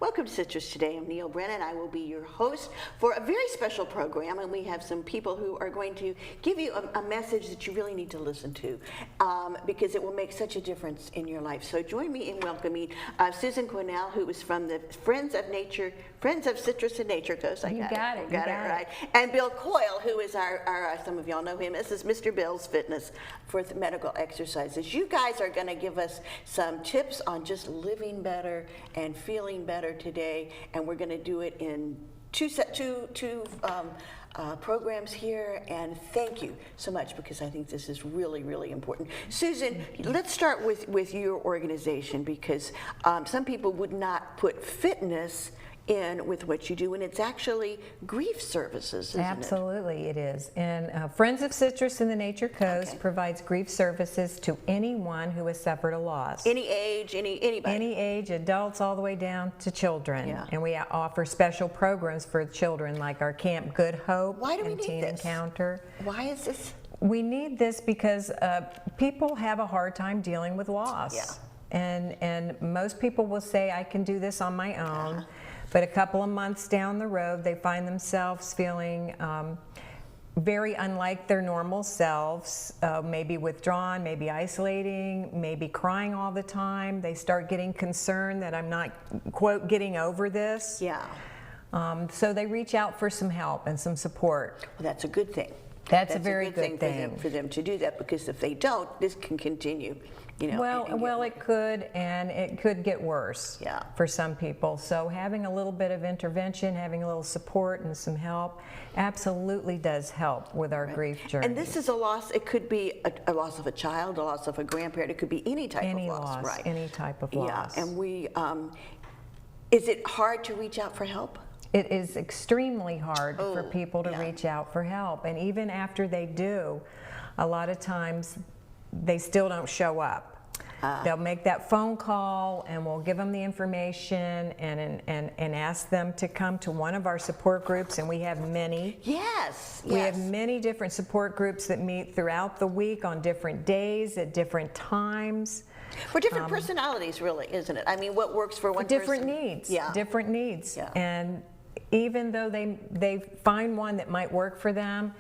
Welcome to Citrus Today. I'm Neil Brennan. I will be your host for a very special program, and we have some people who are going to give you a message that you really need to listen to because it will make such a difference in your life. So join me in welcoming Susan Cornell, who is from the Friends of Citrus and Nature Coast. You got it right. And Bill Coyle, who is our some of y'all know him. This is Mr. Bill's Fitness for medical exercises. You guys are going to give us some tips on just living better and feeling better today, and we're going to do it in two programs here, and thank you so much because I think this is really, really important. Susan, let's start with your organization because some people would not put fitness in with what you do, and it's actually grief services, isn't Absolutely, it is. And Friends of Citrus and the Nature Coast provides grief services to anyone who has suffered a loss. Any age, anybody. Any age, adults all the way down to children. Yeah. And we offer special programs for children like our Camp Good Hope and Teen Encounter. Why is this? We need this because people have a hard time dealing with loss. Yeah. And most people will say, I can do this on my own. But a couple of months down the road, they find themselves feeling very unlike their normal selves, maybe withdrawn, maybe isolating, maybe crying all the time. They start getting concerned that I'm not, quote, getting over this. Yeah. So they reach out for some help and some support. Well, that's a good thing. That's a very good thing for them to do that, because if they don't, this can continue. Well, it could, and it could get worse for some people. So having a little bit of intervention, having a little support and some help absolutely does help with our grief journey. And this is a loss. It could be a loss of a child, a loss of a grandparent. It could be any type of loss, right? Any type of loss. Yeah, and is it hard to reach out for help? It is extremely hard for people to reach out for help. And even after they do, a lot of times they still don't show up. They'll make that phone call and we'll give them the information and ask them to come to one of our support groups, and we have many. Yes. We have many different support groups that meet throughout the week on different days at different times. For different personalities, really, isn't it? I mean, what works for one different person? Needs. Yeah. Different needs. Yeah. And even though they find one that might work for them,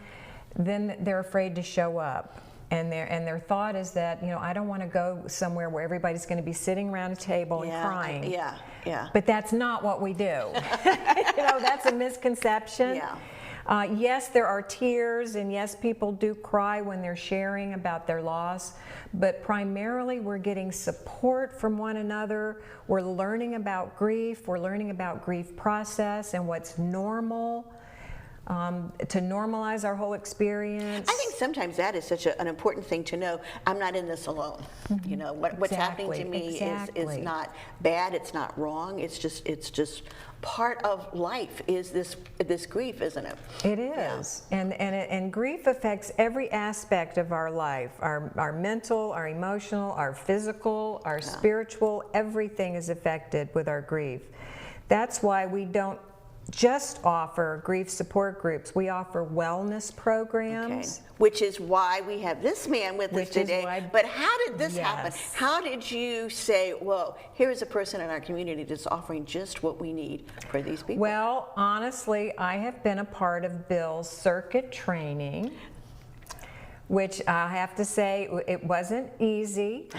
then they're afraid to show up. And their thought is that, I don't want to go somewhere where everybody's going to be sitting around a table and crying. Yeah. But that's not what we do. That's a misconception. Yeah. Yes, there are tears, and yes, people do cry when they're sharing about their loss, but primarily we're getting support from one another. We're learning about grief. We're learning about grief process and what's normal. To normalize our whole experience. I think sometimes that is such an important thing to know. I'm not in this alone. What's happening to me is not bad. It's not wrong. It's just part of life. Is this grief, isn't it? It is, and grief affects every aspect of our life. Our mental, our emotional, our physical, our spiritual. Everything is affected with our grief. That's why we don't just offer grief support groups. We offer wellness programs. Which is why we have this man with us today. But how did this happen? How did you say, well, here is a person in our community that's offering just what we need for these people? Well, honestly, I have been a part of Bill's circuit training, which I have to say, it wasn't easy.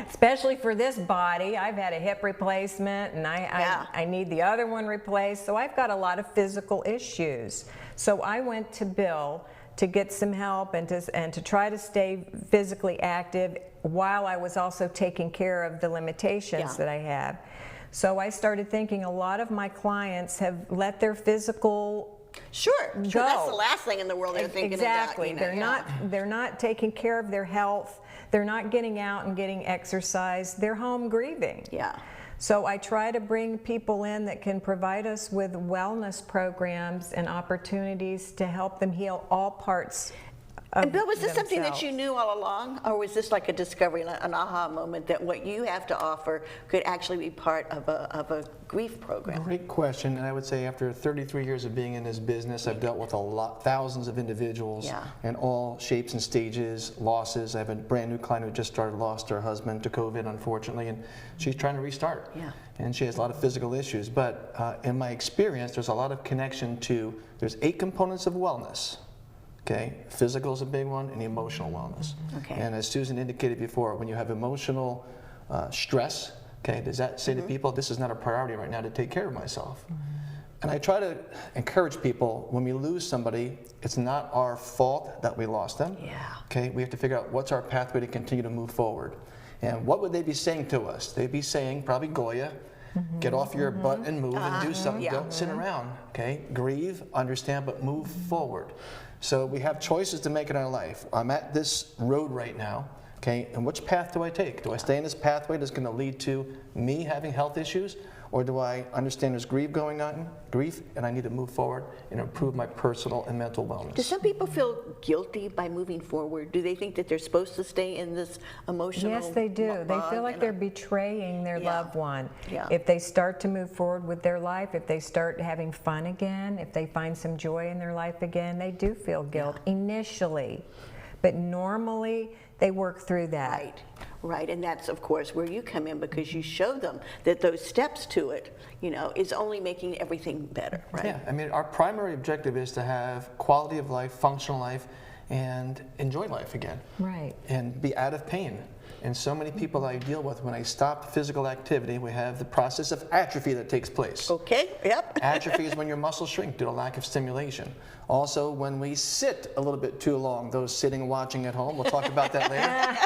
Especially for this body. I've had a hip replacement, and I need the other one replaced, so I've got a lot of physical issues. So I went to Bill to get some help and to try to stay physically active while I was also taking care of the limitations that I have. So I started thinking a lot of my clients have let their physical Sure. That's the last thing in the world they're thinking about. They're not taking care of their health. They're not getting out and getting exercise. They're home grieving. Yeah. So I try to bring people in that can provide us with wellness programs and opportunities to help them heal all parts And Bill, was this something that themselves. you knew all along, or was this like a discovery, an aha moment that what you have to offer could actually be part of a grief program? Great question, and I would say after 33 years of being in this business, I've dealt with thousands of individuals in all shapes and stages, losses. I have a brand new client who just lost her husband to COVID, unfortunately, and she's trying to restart. Yeah. And she has a lot of physical issues, but in my experience, there's a lot of connection to, there's 8 components of wellness. Okay, physical is a big one, and emotional wellness. Okay. And as Susan indicated before, when you have emotional stress, okay, does that say to people, this is not a priority right now to take care of myself? And I try to encourage people, when we lose somebody, it's not our fault that we lost them. Yeah. Okay, we have to figure out what's our pathway to continue to move forward. And what would they be saying to us? They'd be saying, probably Goya, get off your butt and move and do something. Don't sit around, okay? Grieve, understand, but move forward. So we have choices to make in our life. I'm at this road right now, okay, and which path do I take? Do I stay in this pathway that's going to lead to me having health issues? Or do I understand there's grief, and I need to move forward and improve my personal and mental wellness? Do some people feel guilty by moving forward? Do they think that they're supposed to stay in this emotional Yes, they do. They feel like and they're betraying their loved one. Yeah. If they start to move forward with their life, if they start having fun again, if they find some joy in their life again, they do feel guilt initially. But normally, they work through that. Right, and that's of course where you come in, because you show them that those steps to it, is only making everything better, right? Yeah, I mean, our primary objective is to have quality of life, functional life, and enjoy life again. Right. And be out of pain. And so many people I deal with, when I stop physical activity, we have the process of atrophy that takes place. Okay, yep. Atrophy is when your muscles shrink due to lack of stimulation. Also, when we sit a little bit too long, those sitting and watching at home, we'll talk about that later.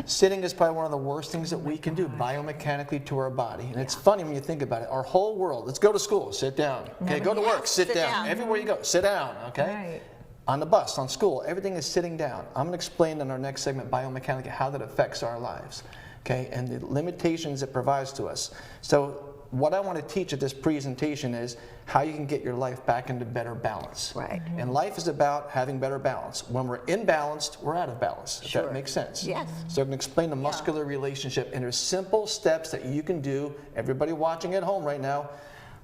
Sitting is probably one of the worst things that we can do biomechanically to our body. And it's funny when you think about it. Our whole world, let's go to school, sit down. Okay, go to work, sit down. Everywhere you go, sit down, okay? Right. On the bus, on school, everything is sitting down. I'm going to explain in our next segment biomechanically how that affects our lives, okay, and the limitations it provides to us. So what I want to teach at this presentation is how you can get your life back into better balance. Right. And life is about having better balance. When we're imbalanced, we're out of balance. If that makes sense. Yes. So I'm going to explain the muscular relationship, and there's simple steps that you can do. Everybody watching at home right now,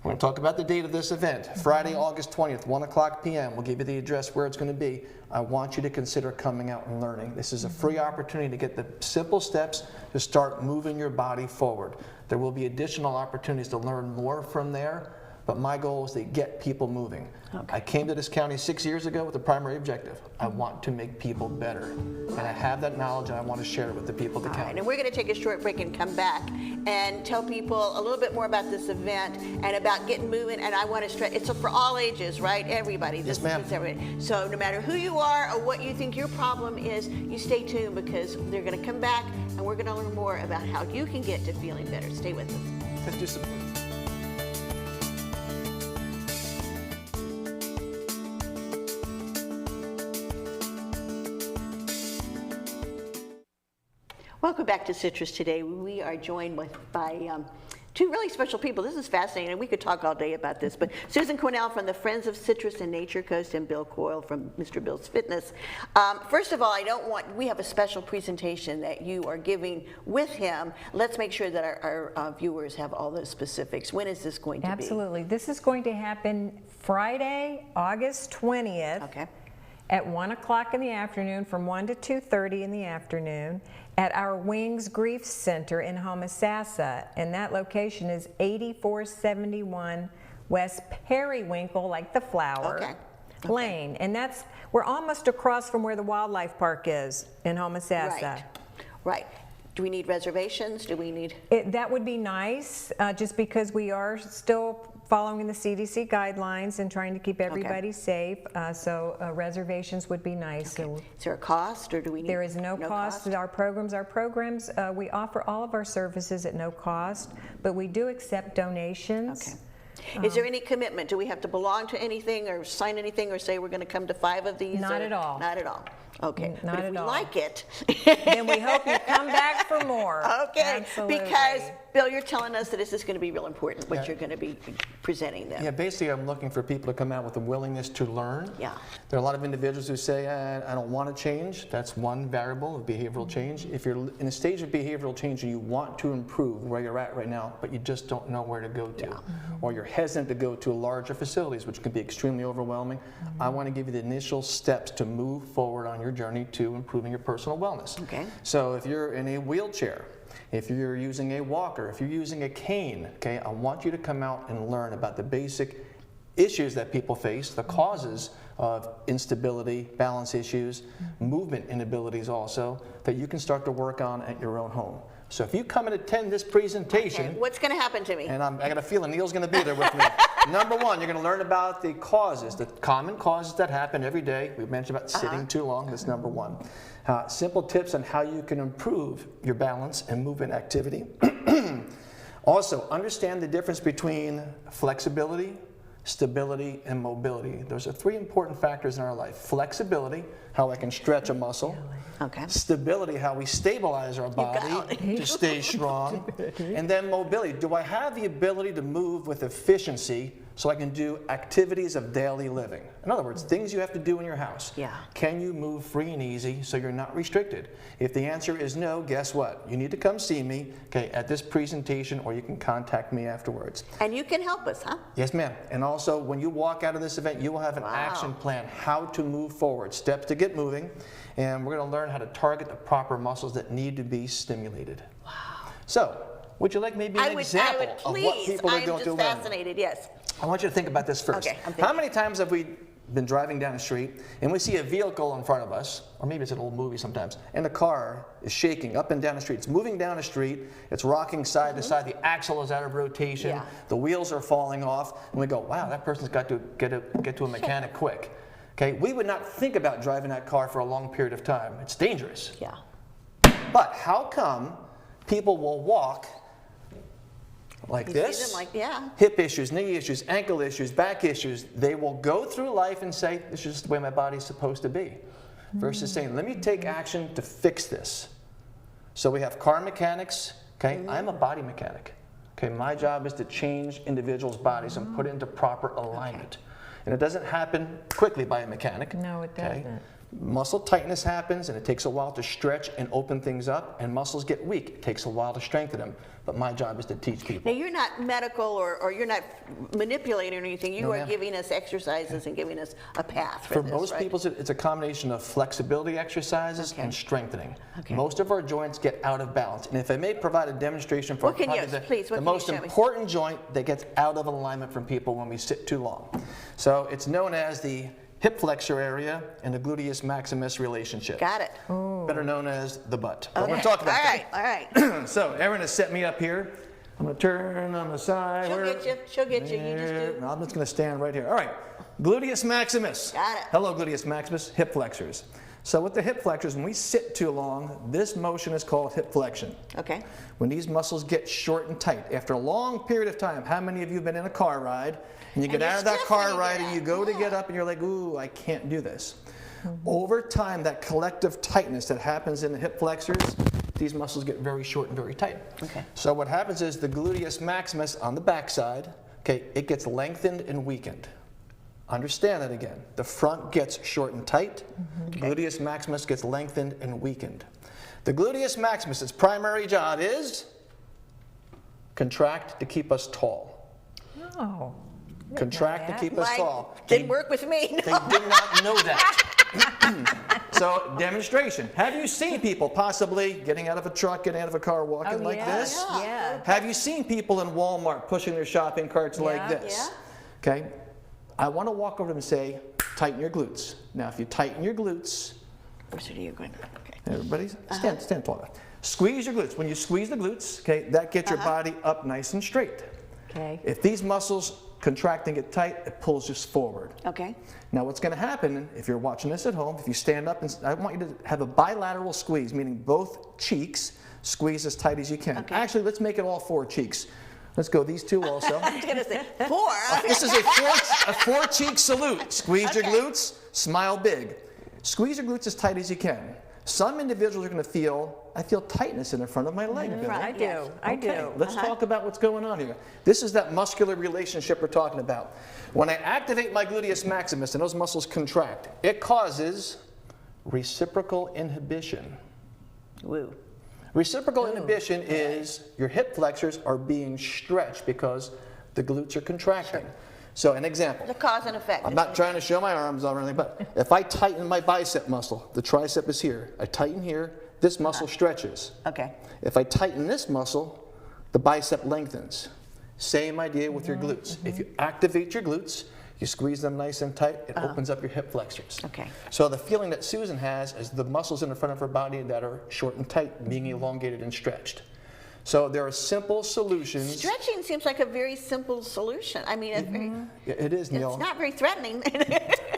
we're going to talk about the date of this event, Friday, August 20th, 1 o'clock p.m. We'll give you the address where it's going to be. I want you to consider coming out and learning. This is a free opportunity to get the simple steps to start moving your body forward. There will be additional opportunities to learn more from there, but my goal is to get people moving. Okay. I came to this county 6 years ago with a primary objective. I want to make people better. And I have that knowledge, and I want to share it with the people of the county. Right, and we're going to take a short break and come back and tell people a little bit more about this event and about getting moving. And I want to stress, it's for all ages, right? Everybody. Yes, ma'am. Everybody. So no matter who you are or what you think your problem is, you stay tuned, because they're going to come back and we're going to learn more about how you can get to feeling better. Stay with us. Let's do some. Welcome back to Citrus Today. We are joined by two really special people. This is fascinating, and we could talk all day about this, but Susan Cornell from the Friends of Citrus and Nature Coast, and Bill Coyle from Mr. Bill's Fitness. First of all, we have a special presentation that you are giving with him. Let's make sure that our viewers have all those specifics. When is this going to be? Absolutely. This is going to happen Friday, August 20th. Okay. At 1 o'clock in the afternoon, from 1 to 2:30 in the afternoon, at our Wings Grief Center in Homosassa, and that location is 8471 West Periwinkle, like the flower, Lane, and we're almost across from where the wildlife park is in Homosassa. Right. Do we need reservations? Do we need? That would be nice, just because we are still following the CDC guidelines and trying to keep everybody safe. So reservations would be nice. Okay. Is there a cost, or do we need? There is no cost. Our programs, we offer all of our services at no cost, but we do accept donations. Okay. Is there any commitment? Do we have to belong to anything or sign anything or say we're going to come to 5 of these? Not at all. Not at all. Okay. Not but if at we all. like it. Then we hope you come back for more. Okay. Absolutely. Because, Bill, you're telling us that this is going to be real important, what you're going to be presenting them. Yeah, basically I'm looking for people to come out with a willingness to learn. Yeah. There are a lot of individuals who say, I don't want to change. That's one variable of behavioral change. If you're in a stage of behavioral change and you want to improve where you're at right now, but you just don't know where to go to, or you're hesitant to go to larger facilities, which can be extremely overwhelming, I want to give you the initial steps to move forward on your journey to improving your personal wellness. Okay. So if you're in a wheelchair, if you're using a walker, if you're using a cane, okay, I want you to come out and learn about the basic issues that people face, the causes of instability, balance issues, movement inabilities also, that you can start to work on at your own home. So if you come and attend this presentation, Okay. What's going to happen to me? and I got a feeling Neil's going to be there with me. Number one, you're going to learn about the causes, the common causes that happen every day. We mentioned about sitting too long. That's number one. Simple tips on how you can improve your balance and movement activity. Also, understand the difference between flexibility, stability, and mobility. Those are three important factors in our life. Flexibility, how I can stretch a muscle. Okay. Stability, how we stabilize our body to stay strong. And then mobility. Do I have the ability to move with efficiency so I can do activities of daily living? In other words, things you have to do in your house. Yeah. Can you move free and easy so you're not restricted? If the answer is no, guess what? You need to come see me, okay, at this presentation, or you can contact me afterwards. And you can help us, huh? Yes, ma'am. And also, when you walk out of this event, you will have an action plan, how to move forward, steps to get moving, and we're going to learn how to target the proper muscles that need to be Wow. So, would you like maybe an example of what people are going to learn? I'm just fascinated, yes. I want you to think about this first. Okay, I'm How thinking. many times have we been driving down the street and we see a vehicle in front of us, or maybe it's an old movie sometimes, and the car is shaking up and down the street. It's moving down the street, it's rocking side to side, the axle is out of rotation, Yeah. the wheels are falling off, and we go, wow, that person's got to get to a mechanic quick. Okay, we would not think about driving that car for a long period of time. It's dangerous. Yeah. But how come people will walk like You this? see them like, yeah. Hip issues, knee issues, ankle issues, back issues. They will go through life and say, this is just the way my body's supposed to be. Versus saying, let me take action to fix this. So we have car mechanics. Okay, I'm a body mechanic. Okay, my job is to change individuals' bodies and put it into proper alignment. And it doesn't happen quickly by a mechanic. No, it doesn't. Muscle tightness happens, and it takes a while to stretch and open things up, and muscles get weak. It takes a while to strengthen them. But my job is to teach people. Now, you're not medical or you're not manipulating or anything. You No, are ma'am. giving us exercises and giving us a path for For this, most right? people, it's a combination of flexibility exercises and strengthening. Okay. Most of our joints get out of balance. And if I may provide a demonstration for What can you- probably please, what the can most you show me? important joint that gets out of alignment from people when we sit too long. So it's known as the hip flexor area and the gluteus maximus relationship. Got it. Better known as the butt. But Okay. we're talking about All right, all right. So Erin has set me up here. I'm going to turn on the side. She'll get you. She'll get you. You just do. I'm just going to stand right here. All right. Gluteus maximus. Got it. Hello, gluteus maximus. Hip flexors. So with the hip flexors, when we sit too long, this motion is called hip flexion. Okay. When these muscles get short and tight, after a long period of time, how many of you have been in a car ride, and you get you're out of that stiff car when you ride get and you out. go to Yeah. get up and you're like, ooh, I can't do this. Over time, that collective tightness that happens in the hip flexors, these muscles get very short and very tight. Okay. So what happens is the gluteus maximus on the backside, okay, it gets lengthened and weakened. Understand that again. The front gets short and tight. Gluteus maximus gets lengthened and weakened. The gluteus maximus, its primary job is contract to keep us tall. Oh. Contract to keep us tall. Didn't work with me. They did not know that. So, demonstration. Have you seen people possibly getting out of a truck, getting out of a car, walking like this? Yeah. Have you seen people in Walmart pushing their shopping carts like Yeah. this? Okay. I want to walk over to them and say, tighten your glutes. Now, if you tighten your glutes, Which are you going? Okay. everybody stand tall. Squeeze your glutes. When you squeeze the glutes, okay, that gets your body up nice and straight. Okay. If these muscles contract and get tight, it pulls you forward. Okay. Now what's going to happen, if you're watching this at home, if you stand up, and I want you to have a bilateral squeeze, meaning both cheeks squeeze as tight as you can. Okay. Actually, let's make it all four cheeks. Let's go these two also. I was going to say 4. This is a four cheek salute. Squeeze your glutes, smile big. Squeeze your glutes as tight as you can. Some individuals are going to feel, I feel tightness in the front of my leg, Bill. I do. Yes. I Okay, do. let's talk about what's going on here. This is that muscular relationship we're talking about. When I activate my gluteus maximus and those muscles contract, it causes reciprocal inhibition. Woo. Reciprocal inhibition is your hip flexors are being stretched because the glutes are contracting. Sure. So an example. The cause and effect. I'm not trying to show my arms or anything, but if I tighten my bicep muscle, the tricep is here. I tighten here, this muscle stretches. Okay. If I tighten this muscle, the bicep lengthens. Same idea with your glutes. If you activate your glutes, you squeeze them nice and tight, it opens up your hip flexors. Okay. So the feeling that Susan has is the muscles in the front of her body that are short and tight, being elongated and stretched. So there are simple solutions. Stretching seems like a very simple solution. I mean, it's, very, Yeah, it is, Neil. it's not very threatening.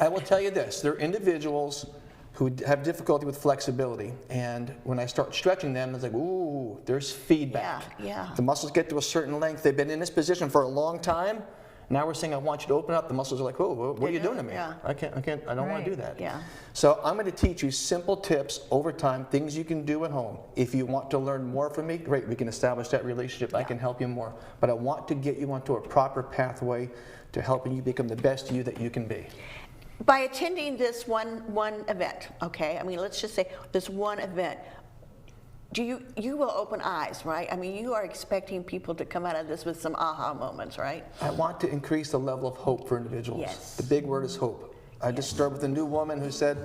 I will tell you this, there are individuals who have difficulty with flexibility, and when I start stretching them, it's like, ooh, there's feedback. Yeah. The muscles get to a certain length, they've been in this position for a long time, now we're saying I want you to open up, the muscles are like, oh, what are you doing to me? Yeah. I don't want to do that. Yeah. So I'm going to teach you simple tips over time, things you can do at home. If you want to learn more from me, great, we can establish that relationship, I can help you more. But I want to get you onto a proper pathway to helping you become the best you that you can be. By attending this one event, okay, I mean, let's just say this one event, you will open eyes, right? I mean, you are expecting people to come out of this with some aha moments, right? I want to increase the level of hope for individuals. Yes. The big word is hope. I just started with a new woman who said,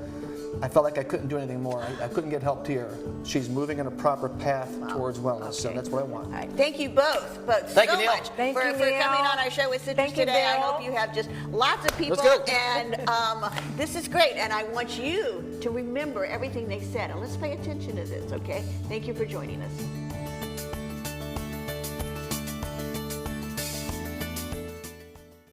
I felt like I couldn't do anything more. I couldn't get help here. She's moving in a proper path towards wellness, so Okay. that's what I want. All right. Thank you both Thank so you, Neil. much Thank for you, coming Neil. on our show with Citrus Thank you, today. I Bill. hope you have just lots of people. Let's go. And this is great. And I want you to remember everything they said. And let's pay attention to this, okay? Thank you for joining us.